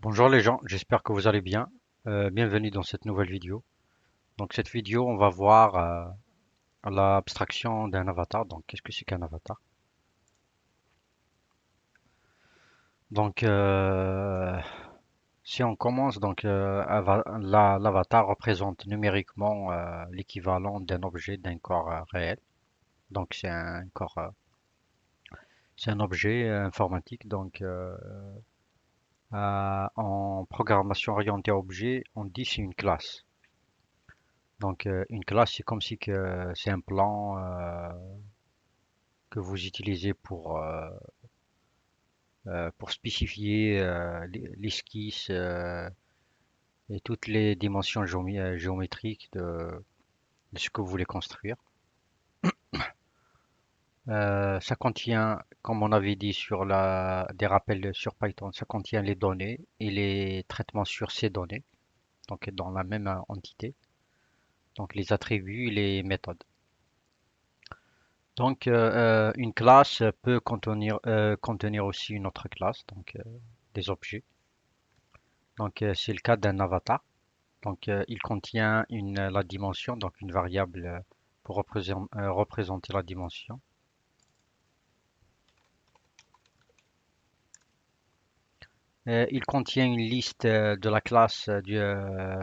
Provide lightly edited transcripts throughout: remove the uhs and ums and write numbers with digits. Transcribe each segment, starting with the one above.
Bonjour les gens, j'espère que vous allez bien. Bienvenue dans cette nouvelle vidéo. Donc cette vidéo, on va voir l'abstraction d'un avatar. Donc qu'est-ce que c'est qu'un avatar? Donc si on commence, l'avatar représente numériquement l'équivalent d'un objet d'un corps réel. Donc c'est un objet informatique. En programmation orientée objet, on dit c'est une classe. Donc, une classe, c'est comme si que c'est un plan que vous utilisez pour spécifier l'esquisse et toutes les dimensions géométriques de ce que vous voulez construire. Ça contient, comme on avait dit sur des rappels sur Python, ça contient les données et les traitements sur ces données, donc dans la même entité, donc les attributs et les méthodes. Donc, une classe peut contenir aussi une autre classe, donc des objets. Donc, c'est le cas d'un avatar. Donc, il contient la dimension, donc une variable pour représenter la dimension. Il contient une liste de la classe du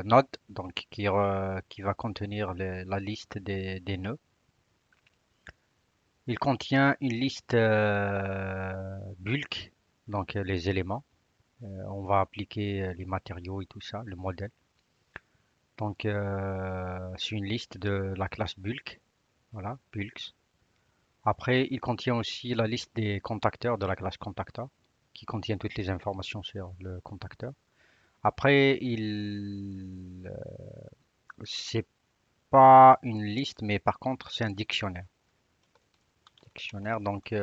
node, donc qui va contenir la liste des nœuds. Il contient une liste bulk, donc les éléments. On va appliquer les matériaux et tout ça, le modèle. Donc, c'est une liste de la classe bulk. Voilà, bulks. Après, il contient aussi la liste des contacteurs de la classe contactor, qui contient toutes les informations sur le contacteur. Après, c'est pas une liste, mais par contre, c'est un dictionnaire. Dictionnaire, donc,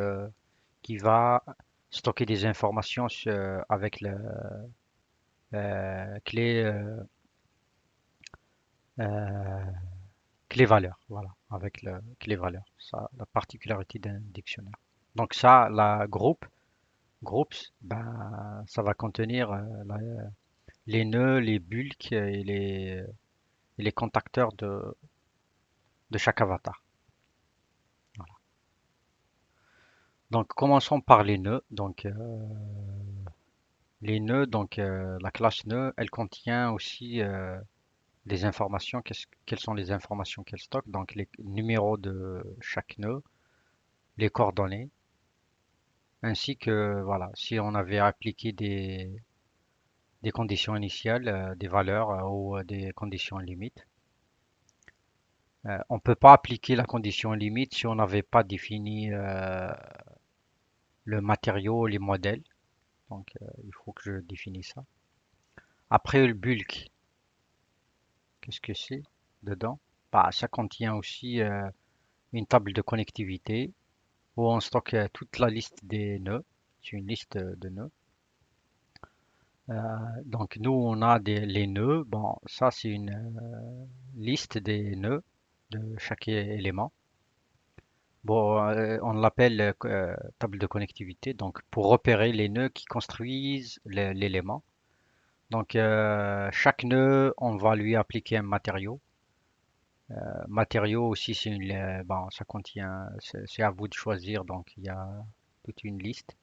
qui va stocker des informations avec la clé euh, clé valeur, voilà, avec le clé valeur, ça, la particularité d'un dictionnaire. Donc ça, la groups, ben, ça va contenir les nœuds, les bulks et les contacteurs de chaque avatar. Voilà. Donc commençons par les nœuds. Donc les nœuds, la classe nœud, elle contient aussi des informations. Quelles sont les informations qu'elle stocke? Donc les numéros de chaque nœud, les coordonnées, ainsi que, voilà, si on avait appliqué des conditions initiales, des valeurs ou des conditions limites. On ne peut pas appliquer la condition limite si on n'avait pas défini le matériau, les modèles. Donc, il faut que je définisse ça. Après, le bulk, qu'est-ce que c'est dedans? Bah, ça contient aussi une table de connectivité où on stocke toute la liste des nœuds. C'est une liste de nœuds. Donc nous, on a les nœuds. Bon, ça, c'est une liste des nœuds de chaque élément. Bon, on l'appelle table de connectivité. Donc pour repérer les nœuds qui construisent l'élément. Donc chaque nœud, on va lui appliquer un matériau. Matériau aussi, bon, ça contient, c'est à vous de choisir. Donc il y a toute une liste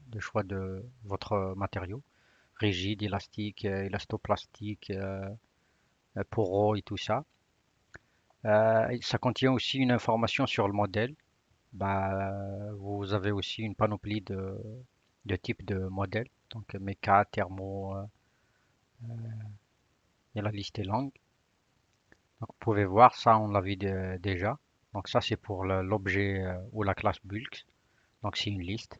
de choix de votre matériau rigide, élastique, élastoplastique, pour et tout ça. Ça contient aussi une information sur le modèle. Bah, vous avez aussi une panoplie de types de modèles. Donc méca, thermo, et la liste est longue. Donc vous pouvez voir ça, on l'a vu déjà. Donc ça c'est pour l'objet ou la classe bulk. Donc c'est une liste.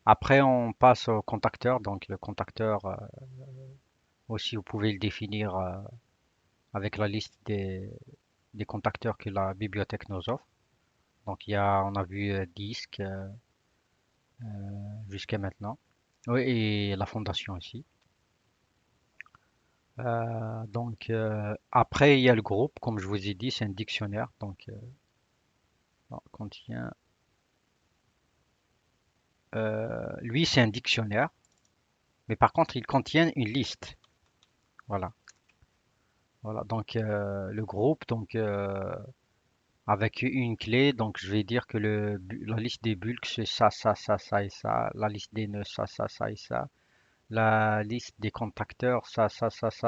Après on passe au contacteur. Donc le contacteur aussi vous pouvez le définir avec la liste des contacteurs que la bibliothèque nous offre. Donc on a vu disque jusqu'à maintenant. Oui, et la fondation aussi. Après, il y a le groupe, comme je vous ai dit, c'est un dictionnaire. Donc lui, c'est un dictionnaire. Mais par contre, ils contiennent une liste. Voilà. Voilà. Donc, le groupe, donc, avec une clé, donc je vais dire que la liste des bulles, c'est ça et ça. La liste des nœuds, ça et ça. La liste des contacteurs, ça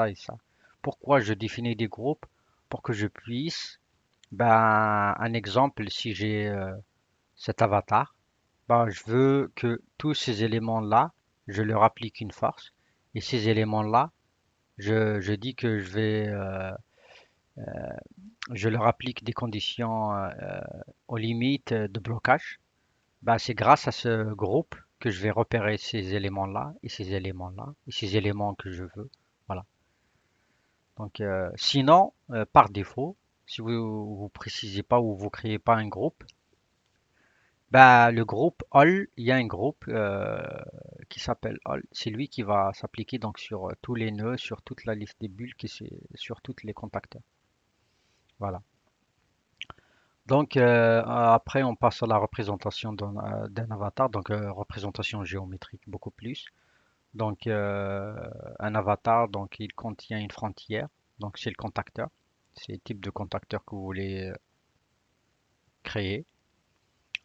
et ça. Pourquoi je définis des groupes? Pour que je puisse, ben, un exemple, si j'ai cet avatar, ben, je veux que tous ces éléments-là, je leur applique une force. Et ces éléments-là, je dis que je leur applique des conditions aux limites de blocage. Ben, c'est grâce à ce groupe que je vais repérer ces éléments-là et ces éléments-là et ces éléments que je veux. Voilà. Donc, sinon, par défaut, si vous précisez pas ou vous créez pas un groupe, bah, le groupe all, il y a un groupe qui s'appelle all. C'est lui qui va s'appliquer donc sur tous les nœuds, sur toute la liste des bulles, sur tous les contacteurs. Voilà. Donc après, on passe à la représentation d'un avatar, donc représentation géométrique beaucoup plus. Donc un avatar, donc il contient une frontière, donc c'est le contacteur, c'est le type de contacteur que vous voulez créer.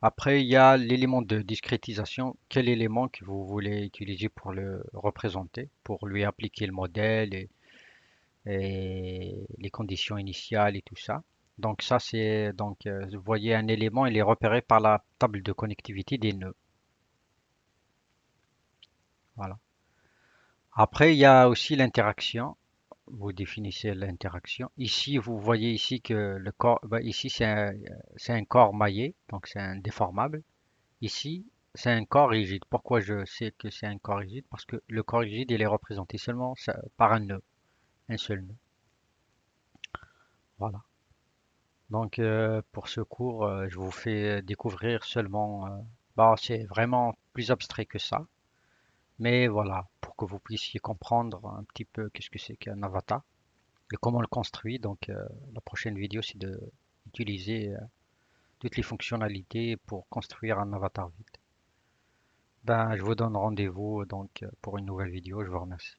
Après, il y a l'élément de discrétisation. Quel élément que vous voulez utiliser pour le représenter, pour lui appliquer le modèle et les conditions initiales et tout ça. Donc ça, c'est donc vous voyez un élément, il est repéré par la table de connectivité des nœuds. Voilà. Après, il y a aussi l'interaction. Vous définissez l'interaction. Ici, vous voyez ici que le corps, bah, ici c'est un corps maillé, donc c'est un déformable. Ici, c'est un corps rigide. Pourquoi je sais que c'est un corps rigide? Parce que le corps rigide, il est représenté seulement par un nœud, un seul nœud. Voilà. Donc, pour ce cours, je vous fais découvrir seulement, bah, c'est vraiment plus abstrait que ça. Mais voilà, pour que vous puissiez comprendre un petit peu qu'est-ce que c'est qu'un avatar et comment on le construit. Donc, la prochaine vidéo, c'est de utiliser toutes les fonctionnalités pour construire un avatar vite. Ben, je vous donne rendez-vous donc pour une nouvelle vidéo. Je vous remercie.